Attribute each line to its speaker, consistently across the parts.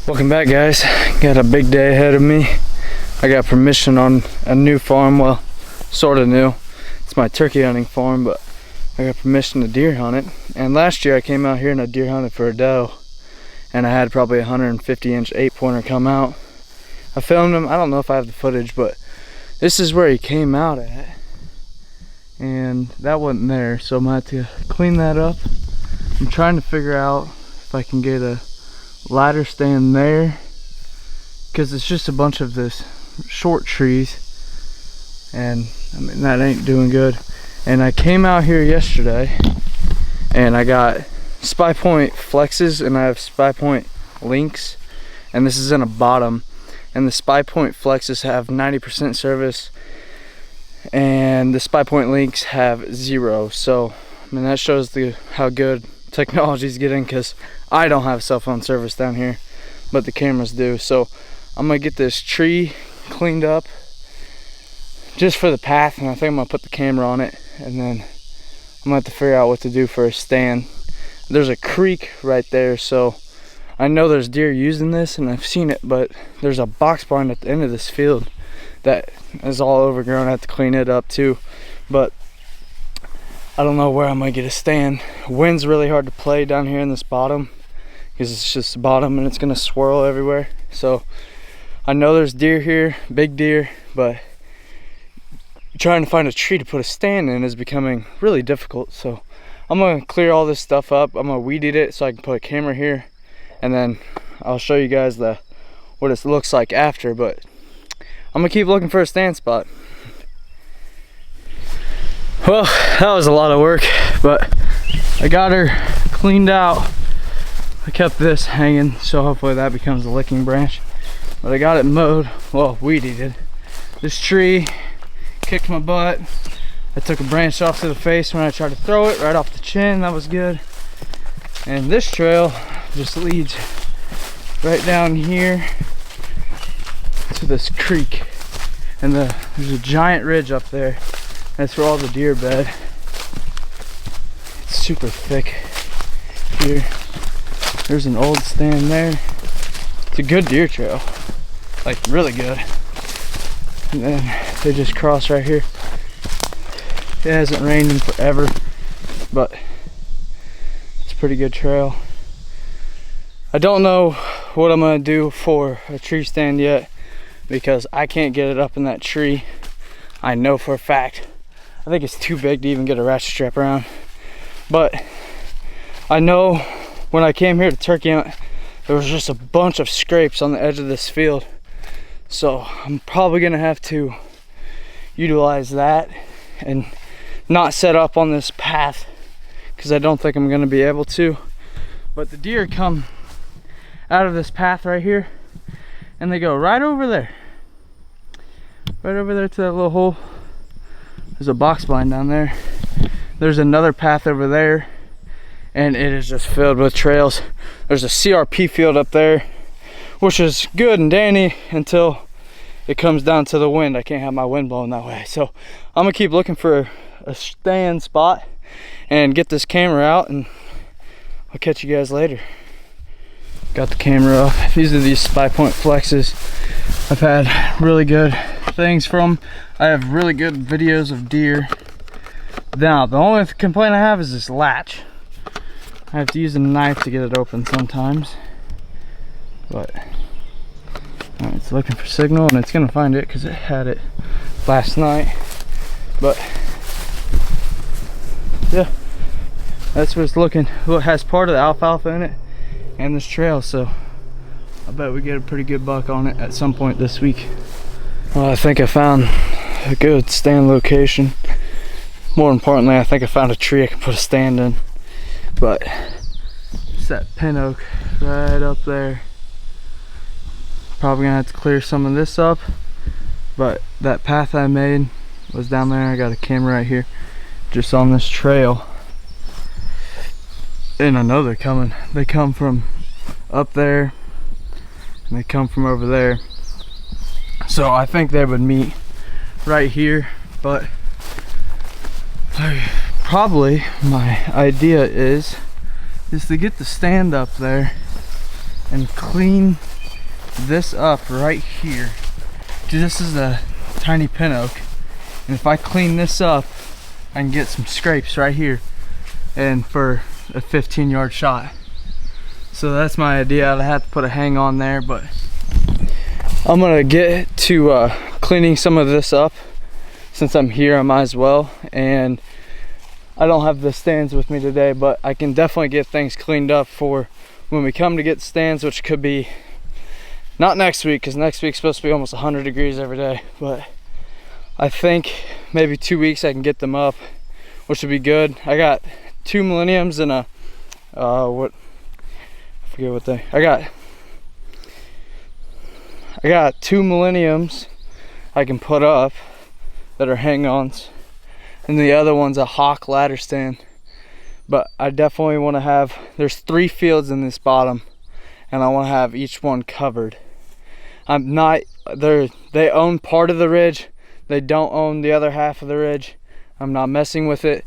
Speaker 1: Welcome back, guys. Got a big day ahead of me. I got permission on a new farm, well, sort of new. It's my turkey hunting farm, but I got permission to deer hunt it. And last year I came out here and I deer hunted for a doe, and I had probably a 150-inch 8-pointer come out. I filmed him. I don't know if I have the footage, but this is where he came out at, and that wasn't there, so I'm gonna have to clean that up. I'm trying to figure out if I can get a ladder stand there, because it's just a bunch of this short trees, and I mean that ain't doing good. And I came out here yesterday and I got spy point flexes and I have spy point links, and this is in a bottom, and the spy point flexes have 90% service and the spy point links have 0. So I mean that shows how good technology's getting, because I don't have cell phone service down here, but the cameras do. So I'm gonna get this tree cleaned up just for the path, and I think I'm gonna put the camera on it, and then I'm gonna have to figure out what to do for a stand. There's a creek right there, so I know there's deer using this and I've seen it, but there's a box barn at the end of this field that is all overgrown. I have to clean it up too, but I don't know where I'm gonna get a stand. Wind's really hard to play down here in this bottom because it's just bottom and it's gonna swirl everywhere. So I know there's deer here, big deer, but trying to find a tree to put a stand in is becoming really difficult. So I'm gonna clear all this stuff up. I'm gonna weed eat it so I can put a camera here, and then I'll show you guys what it looks like after. But I'm gonna keep looking for a stand spot. Well, that was a lot of work, but I got her cleaned out. I kept this hanging, so hopefully that becomes a licking branch. But I got it mowed, well, weed-eated. This tree kicked my butt. I took a branch off to the face when I tried to throw it, right off the chin. That was good. And this trail just leads right down here to this creek. And there's a giant ridge up there. That's where all the deer bed. It's super thick here. There's an old stand there. It's a good deer trail, like really good. And then they just cross right here. It hasn't rained in forever, but it's a pretty good trail. I don't know what I'm gonna do for a tree stand yet, because I can't get it up in that tree. I know for a fact. I think it's too big to even get a ratchet strap around. But I know when I came here to turkey hunt, there was just a bunch of scrapes on the edge of this field. So I'm probably gonna have to utilize that and not set up on this path, because I don't think I'm gonna be able to. But the deer come out of this path right here and they go right over there. Right over there to that little hole. There's a box blind down there. There's another path over there, and it is just filled with trails. There's a CRP field up there, which is good and dandy until it comes down to the wind. I can't have my wind blowing that way. So I'm gonna keep looking for a stand spot and get this camera out, and I'll catch you guys later. Got the camera off. These are these spy point flexes. I've had really good things from. I have really good videos of deer. Now the only complaint I have is this latch. I have to use a knife to get it open sometimes, but it's looking for signal, and it's gonna find it because it had it last night. But yeah, that's what it's looking. Well, it has part of the alfalfa in it and this trail, so I bet we get a pretty good buck on it at some point this week. Well, I think I found a good stand location. More importantly, I think I found a tree I can put a stand in. But it's that pin oak right up there. Probably gonna have to clear some of this up, but that path I made was down there. I got a camera right here just on this trail, and I know they're coming. They come from up there and they come from over there, so I think they would meet right here. But probably my idea is to get the stand up there and clean this up right here. Dude, this is a tiny pin oak, and if I clean this up, I can get some scrapes right here and for a 15-yard shot. So that's my idea. I'd have to put a hang on there, but I'm gonna get to cleaning some of this up. Since I'm here, I might as well. And I don't have the stands with me today, but I can definitely get things cleaned up for when we come to get stands, which could be not next week, because next week's supposed to be almost 100 degrees every day, but I think maybe 2 weeks I can get them up, which would be good. I got 2 millenniums and a I forget what they, I got 2 millenniums I can put up that are hang-ons, and the other one's a hawk ladder stand. But I definitely want to have, there's 3 fields in this bottom, and I want to have each one covered. I'm not, they own part of the ridge, they don't own the other half of the ridge. I'm not messing with it.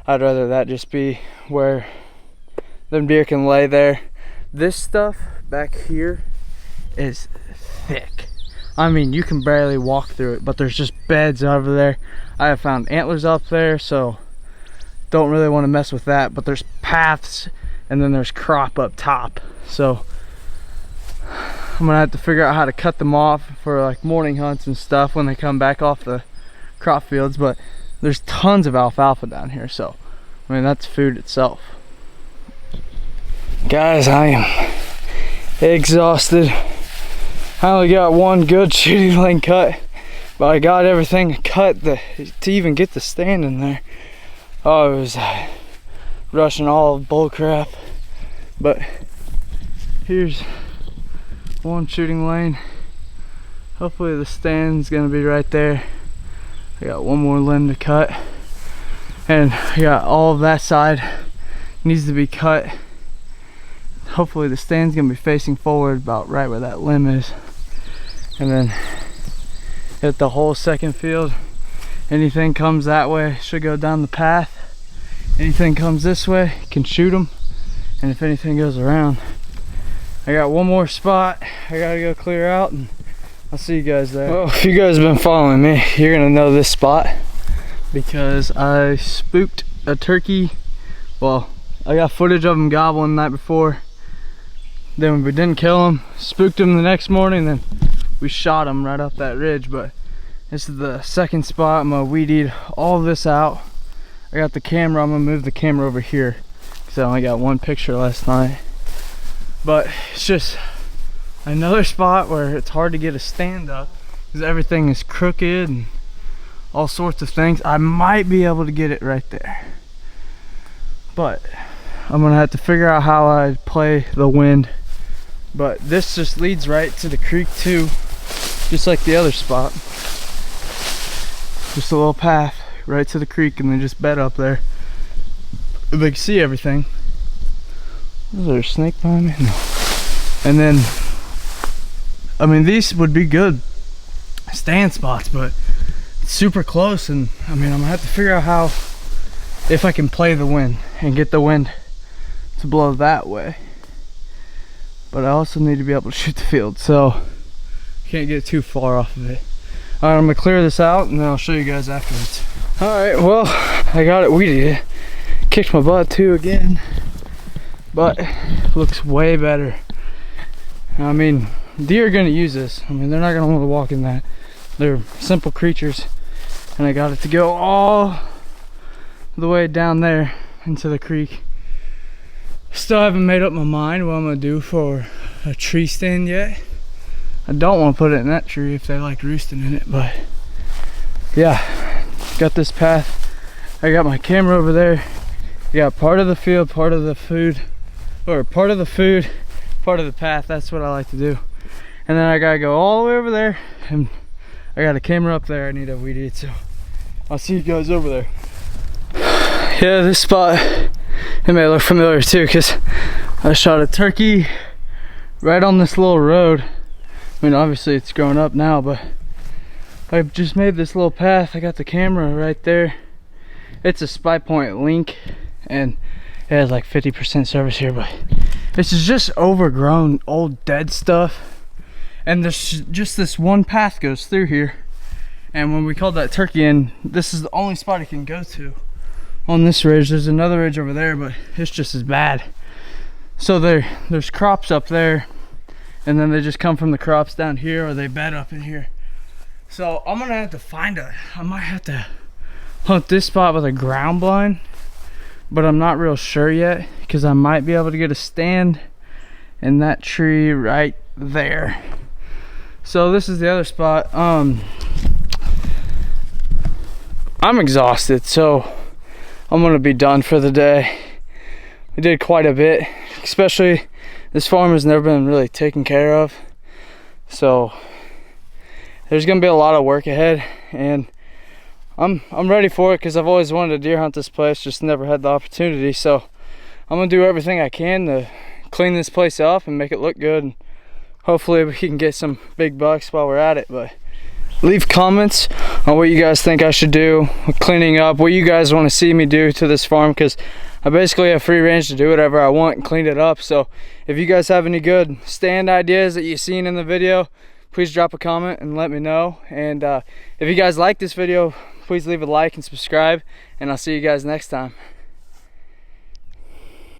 Speaker 1: I'd rather that just be where them deer can lay there. This stuff back here is thick. I mean, you can barely walk through it, but there's just beds over there. I have found antlers up there, so don't really want to mess with that. But there's paths, and then there's crop up top. So I'm gonna have to figure out how to cut them off for like morning hunts and stuff when they come back off the crop fields. But there's tons of alfalfa down here, so I mean, that's food itself. Guys, I am exhausted. I only got one good shooting lane cut, but I got everything cut to even get the stand in there. Oh, it was rushing all bull crap. But here's one shooting lane. Hopefully the stand's gonna be right there. I got one more limb to cut, and I got all of that side needs to be cut. Hopefully the stand's gonna be facing forward about right where that limb is, and then hit the whole second field. Anything comes that way should go down the path. Anything comes this way can shoot them, and if anything goes around, I got one more spot I gotta go clear out, and I'll see you guys there. Well, if you guys have been following me, you're gonna know this spot because I spooked a turkey. Well, I got footage of him gobbling the night before. Then we didn't kill him, spooked him the next morning, then we shot him right up that ridge. But this is the second spot. I'm gonna weed eat all this out. I got the camera, I'm gonna move the camera over here because I only got one picture last night. But it's just another spot where it's hard to get a stand up because everything is crooked and all sorts of things. I might be able to get it right there, but I'm gonna have to figure out how I play the wind. But this just leads right to the creek too, just like the other spot. Just a little path right to the creek, and then just bed up there. They can see everything. Is there a snake behind me? No. And then, I mean, these would be good stand spots, but it's super close, and I mean, I'm gonna have to figure out how, if I can play the wind and get the wind to blow that way. But I also need to be able to shoot the field, so can't get too far off of it. All right, I'm gonna clear this out and then I'll show you guys afterwards. All right, well, I got it weeded. Kicked my butt too again, but looks way better. I mean, deer are gonna use this. I mean, they're not gonna want to walk in that. They're simple creatures, and I got it to go all the way down there into the creek. Still haven't made up my mind what I'm gonna do for a tree stand yet. I don't want to put it in that tree if they like roosting in it, but yeah, got this path. I got my camera over there. I got part of the field, part of the food, or part of the food, part of the path. That's what I like to do. And then I gotta go all the way over there, and I got a camera up there I need to weed eat, so I'll see you guys over there. Yeah, this spot, it may look familiar too, because I shot a turkey right on this little road. I mean, obviously it's grown up now, but I just made this little path. I got the camera right there. It's a Spy Point Link, and it has like 50% service here, but This is just overgrown old dead stuff, and there's just this one path goes through here. And when we called that turkey in, this is the only spot it can go to on this ridge. There's another ridge over there, but it's just as bad. So there's crops up there, and then they just come from the crops down here, or they bed up in here. So I'm gonna have to I might have to hunt this spot with a ground blind, but I'm not real sure yet, because I might be able to get a stand in that tree right there. So this is the other spot. I'm exhausted, so I'm gonna be done for the day. We did quite a bit, especially this farm has never been really taken care of. So there's gonna be a lot of work ahead, and I'm ready for it, because I've always wanted to deer hunt this place, just never had the opportunity. So I'm gonna do everything I can to clean this place up and make it look good, and hopefully we can get some big bucks while we're at it. But leave comments on what you guys think I should do with cleaning up, what you guys want to see me do to this farm, because I basically have free range to do whatever I want and clean it up. So if you guys have any good stand ideas that you've seen in the video, please drop a comment and let me know. And if you guys like this video, please leave a like and subscribe, and I'll see you guys next time.